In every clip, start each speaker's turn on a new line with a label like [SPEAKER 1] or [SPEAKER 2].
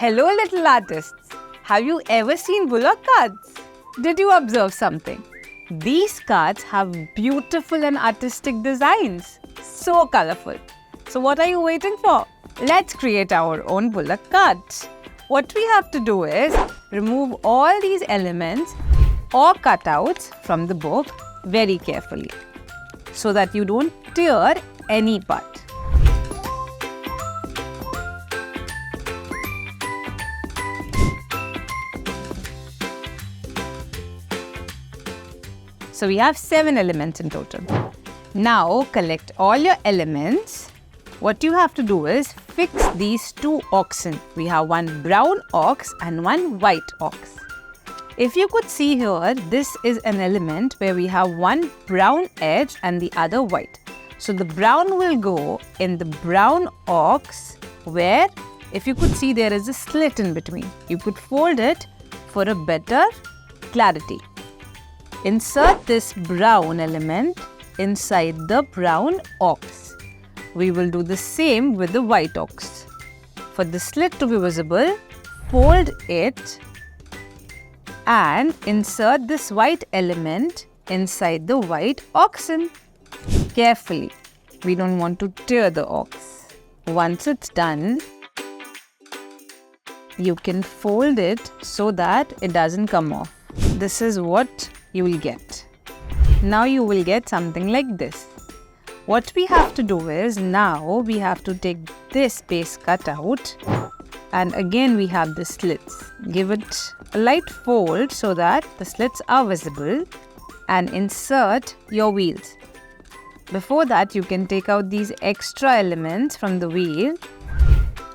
[SPEAKER 1] Hello little artists. Have you ever seen bullock carts? Did you observe something? These carts have beautiful and artistic designs. So colourful. So what are you waiting for? Let's create our own bullock cart. What we have to do is remove all these elements or cutouts from the book very carefully so that you don't tear any part. So we have 7 elements in total. Now collect all your elements. What you have to do is fix these 2 oxen. We have one brown ox and one white ox. If you could see here, this is an element where we have one brown edge and the other white. So the brown will go in the brown ox where, if you could see, there is a slit in between. You could fold it for a better clarity. Insert this brown element inside the brown ox. We will do the same with the white ox. For the slit to be visible, fold it and insert this white element inside the white oxen. Carefully, we don't want to tear the ox. Once it's done, you can fold it so that it doesn't come off. This is what you will get. Now you will get something like this. What we have to do is, now we have to take this base cutout and again we have the slits. Give it a light fold so that the slits are visible and insert your wheels. Before that, you can take out these extra elements from the wheel.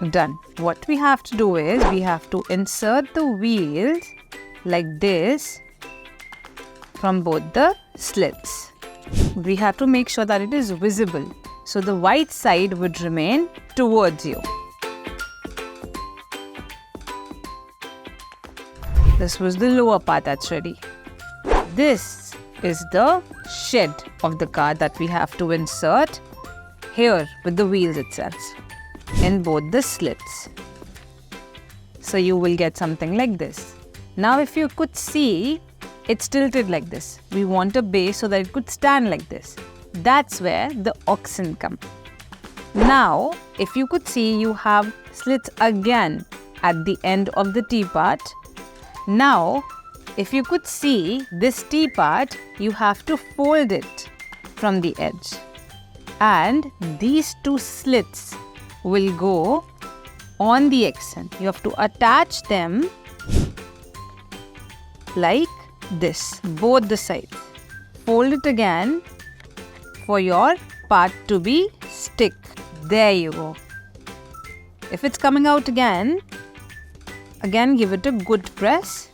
[SPEAKER 1] Done. What we have to do is, we have to insert the wheels like this from both the slits. We have to make sure that it is visible, so the white side would remain towards you. This was the lower part that's ready. This is the shed of the car that we have to insert here with the wheels itself in both the slits. So you will get something like this. Now if you could see, it's tilted like this. We want a base so that it could stand like this. That's where the oxen come. Now, if you could see, you have slits again at the end of the T part. Now, if you could see this T part, you have to fold it from the edge. And these 2 slits will go on the oxen. You have to attach them like this, both the sides. Fold it again for your part to be stick. There you go. If it's coming out again give it a good press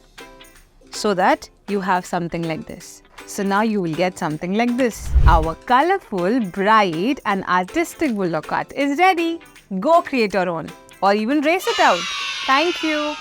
[SPEAKER 1] so that you have something like this. So now you will get something like this. Our colourful, bright and artistic bullock cart is ready. Go create your own or even race it out. Thank you.